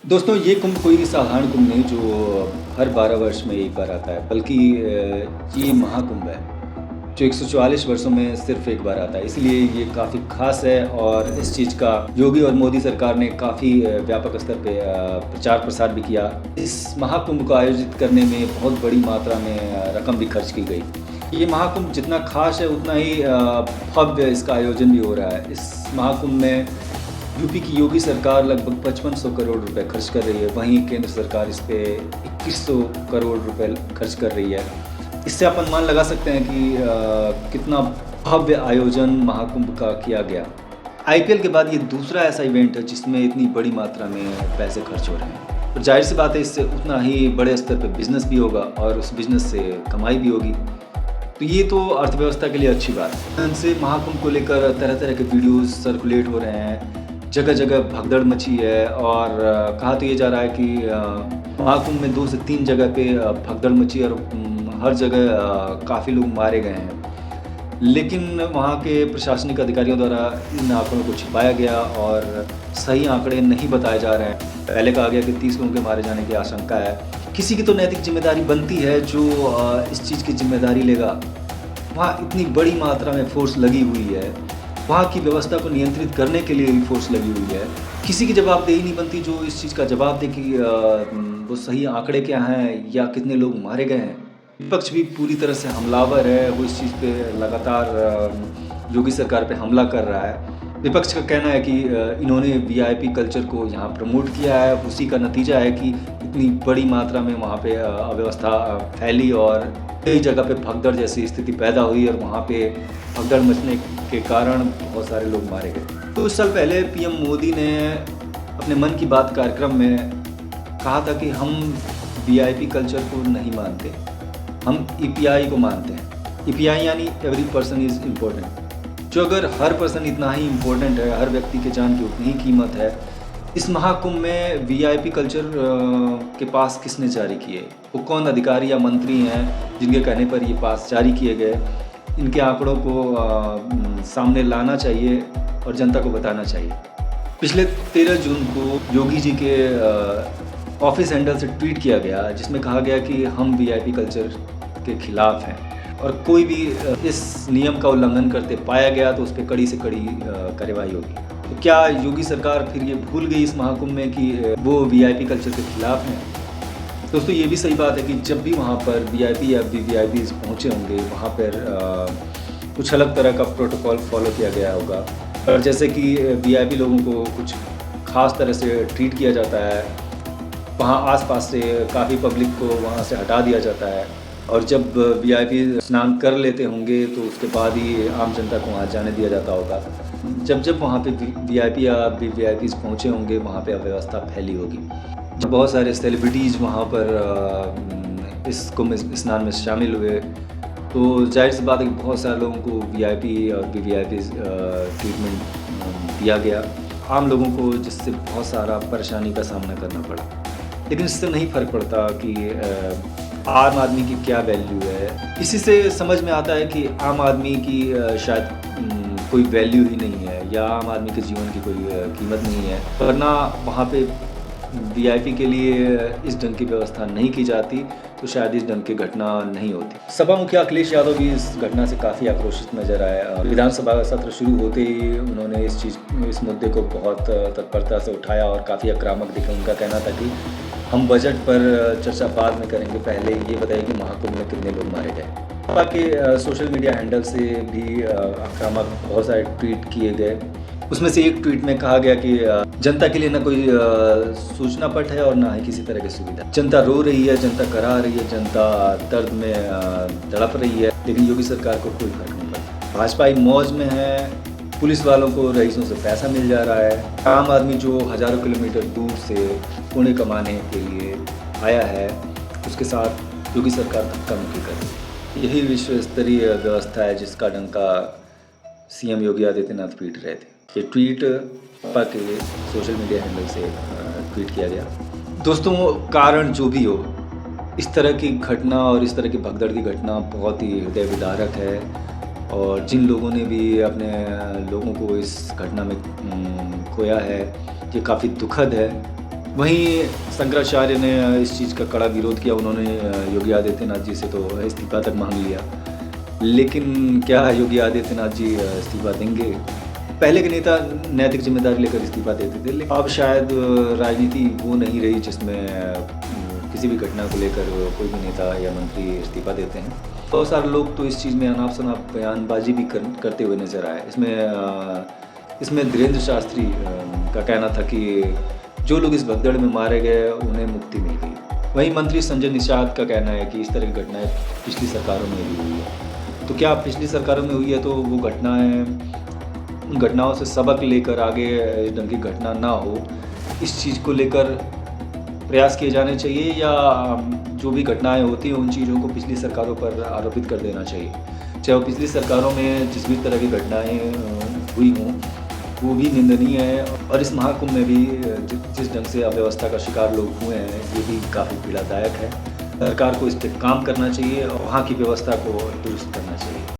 दोस्तों, ये कुंभ कोई साधारण कुंभ नहीं जो हर 12 वर्ष में एक बार आता है, बल्कि ये महाकुंभ है, जो 144 वर्षों में सिर्फ एक बार आता है। इसलिए ये काफ़ी ख़ास है और इस चीज़ का योगी और मोदी सरकार ने काफ़ी व्यापक स्तर पे प्रचार-प्रसार भी किया। इस महाकुंभ को आयोजित करने में बहुत बड़ी मात्रा में रकम भी खर्च की गई। ये महाकुंभ जितना ख़ास है, उतना ही भव्य इसका आयोजन भी हो रहा है। इस महाकुंभ में यूपी की योगी सरकार लगभग 5500 करोड़ रुपए खर्च कर रही है, वहीं केंद्र सरकार इस पे 2100 करोड़ रुपए खर्च कर रही है। इससे आप अनुमान लगा सकते हैं कि कितना भव्य आयोजन महाकुंभ का किया गया। आईपीएल के बाद ये दूसरा ऐसा इवेंट है जिसमें इतनी बड़ी मात्रा में पैसे खर्च हो रहे हैं। तो जाहिर सी बात है, इससे उतना ही बड़े स्तर पे बिज़नेस भी होगा और उस बिज़नेस से कमाई भी होगी। तो ये तो अर्थव्यवस्था के लिए अच्छी बात है। इनसे महाकुंभ को लेकर तरह-तरह के वीडियोज़ सर्कुलेट हो रहे हैं। जगह-जगह भगदड़ मची है और कहा तो ये जा रहा है कि महाकुंभ में 2 से 3 जगह पे भगदड़ मची और हर जगह काफ़ी लोग मारे गए हैं। लेकिन वहाँ के प्रशासनिक अधिकारियों द्वारा इन आंकड़ों को छिपाया गया और सही आंकड़े नहीं बताए जा रहे हैं। पहले कहा गया कि 30 लोगों के मारे जाने की आशंका है। किसी की तो नैतिक ज़िम्मेदारी बनती है जो इस चीज़ की ज़िम्मेदारी लेगा। वहाँ इतनी बड़ी मात्रा में फ़ोर्स लगी हुई है, वहाँ की व्यवस्था को नियंत्रित करने के लिए भी फ़ोर्स लगी हुई है। किसी की जवाबदेही नहीं बनती जो इस चीज़ का जवाब दे कि वो सही आंकड़े क्या हैं या कितने लोग मारे गए हैं। विपक्ष भी पूरी तरह से हमलावर है, वो इस चीज़ पे लगातार योगी सरकार पे हमला कर रहा है। विपक्ष का कहना है कि इन्होंने वीआईपी कल्चर को यहाँ प्रमोट किया है, उसी का नतीजा है कि इतनी बड़ी मात्रा में वहाँ पे अव्यवस्था फैली और कई जगह पे भगदड़ जैसी स्थिति पैदा हुई और वहाँ पे भगदड़ मचने के कारण बहुत सारे लोग मारे गए। कुछ साल पहले पीएम मोदी ने अपने मन की बात कार्यक्रम में कहा था कि हम वीआईपी कल्चर को नहीं मानते, हम ईपीआई को मानते हैं। ईपीआई यानी एवरी पर्सन इज़ इम्पोर्टेंट। जो अगर हर पर्सन इतना ही इम्पोर्टेंट है, हर व्यक्ति के जान की उतनी ही कीमत है, इस महाकुंभ में वीआईपी कल्चर के पास किसने जारी किए? वो कौन अधिकारी या मंत्री हैं जिनके कहने पर ये पास जारी किए गए? इनके आंकड़ों को सामने लाना चाहिए और जनता को बताना चाहिए। पिछले 13 जून को योगी जी के ऑफिस हैंडल से ट्वीट किया गया जिसमें कहा गया कि हम वीआईपी कल्चर के खिलाफ हैं और कोई भी इस नियम का उल्लंघन करते पाया गया तो उस पर कड़ी से कड़ी कार्रवाई होगी। तो क्या योगी सरकार फिर ये भूल गई इस महाकुंभ में कि वो वीआईपी कल्चर के खिलाफ हैं? दोस्तों, ये भी सही बात है कि जब भी वहाँ पर वीआईपी या वीवीआईपीज़ पहुँचे होंगे, वहाँ पर कुछ अलग तरह का प्रोटोकॉल फॉलो किया गया होगा और जैसे कि वीआईपी लोगों को कुछ ख़ास तरह से ट्रीट किया जाता है, वहाँ आस-पास से काफ़ी पब्लिक को वहाँ से हटा दिया जाता है और जब वीआईपी स्नान कर लेते होंगे तो उसके बाद ही आम जनता को वहाँ जाने दिया जाता होगा। जब वहाँ पे वीआईपी या वीवीआईपीज़ पहुँचे होंगे, वहाँ पे अव्यवस्था फैली होगी। बहुत सारे सेलिब्रिटीज़ वहाँ पर इस कुंभ स्नान में शामिल हुए, तो जाहिर सी बात है कि बहुत सारे लोगों को वीआईपी और वीवीआईपीज़ ट्रीटमेंट दिया गया। आम लोगों को जिससे बहुत सारा परेशानी का सामना करना पड़ा, लेकिन इससे नहीं फ़र्क पड़ता कि आम आदमी की क्या वैल्यू है। इसी से समझ में आता है कि आम आदमी की शायद कोई वैल्यू ही नहीं है या आम आदमी के जीवन की कोई कीमत नहीं है, वरना वहाँ पे वीआईपी के लिए इस ढंग की व्यवस्था नहीं की जाती तो शायद इस ढंग की घटना नहीं होती। सपा मुखिया अखिलेश यादव भी इस घटना से काफ़ी आक्रोशित नजर आए और विधानसभा का सत्र शुरू होते ही उन्होंने इस मुद्दे को बहुत तत्परता से उठाया और काफ़ी आक्रामक दिखे। उनका कहना था कि हम बजट पर चर्चा बाद में करेंगे, पहले ये बताइए कि महाकुंभ में कितने लोग मारे गए। सपा के सोशल मीडिया हैंडल से भी आक्रामक बहुत सारे ट्वीट किए गए। उसमें से एक ट्वीट में कहा गया कि जनता के लिए ना कोई सूचना पट है और ना ही किसी तरह की सुविधा। जनता रो रही है, जनता करा रही है, जनता दर्द में तड़प रही है, लेकिन योगी सरकार को कोई फर्क नहीं पड़ता। भाजपा मौज में है, पुलिस वालों को रईसों से पैसा मिल जा रहा है। आम आदमी जो हज़ारों किलोमीटर दूर से पुण्य कमाने के लिए आया है, उसके साथ योगी सरकार धक्का मुक्की कर रही है। यही विश्व स्तरीय व्यवस्था है जिसका डंका सीएम योगी आदित्यनाथ पीट रहे थे। ये ट्वीट सपा के सोशल मीडिया हैंडल से ट्वीट किया गया। दोस्तों, कारण जो भी हो, इस तरह की घटना और इस तरह की भगदड़ की घटना बहुत ही हृदय विदारक है और जिन लोगों ने भी अपने लोगों को इस घटना में खोया है, ये काफ़ी दुखद है। वहीं शंकराचार्य ने इस चीज़ का कड़ा विरोध किया। उन्होंने योगी आदित्यनाथ जी से तो इस्तीफ़ा तक माँग लिया। लेकिन क्या योगी आदित्यनाथ जी इस्तीफ़ा देंगे? पहले के नेता नैतिक ज़िम्मेदारी लेकर इस्तीफ़ा देते थे, लेकिन अब शायद राजनीति वो नहीं रही जिसमें किसी भी घटना को लेकर कोई भी नेता या मंत्री इस्तीफ़ा देते हैं। बहुत सारे लोग तो इस चीज़ में अनाप-शनाप बयानबाज़ी भी करते हुए नज़र आए। इसमें धीरेन्द्र शास्त्री का कहना था कि जो लोग इस भगदड़ में मारे गए उन्हें मुक्ति मिल गई। वहीं मंत्री संजय निषाद का कहना है कि इस तरह की घटनाएँ पिछली सरकारों में भी हुई है। तो क्या पिछली सरकारों में हुई है तो वो घटनाएँ उन घटनाओं से सबक लेकर आगे इस ढंग की घटना ना हो, इस चीज़ को लेकर प्रयास किए जाने चाहिए, या जो भी घटनाएँ होती हैं उन चीज़ों को पिछली सरकारों पर आरोपित कर देना चाहिए। चाहे वो पिछली सरकारों में जिस भी तरह की घटनाएँ हुई हों, वो भी निंदनीय है, और इस महाकुंभ में भी जिस ढंग से अव्यवस्था का शिकार लोग हुए हैं, ये भी काफ़ी पीड़ादायक है। सरकार को इस पे काम करना चाहिए और वहाँ की व्यवस्था को दुरुस्त करना चाहिए।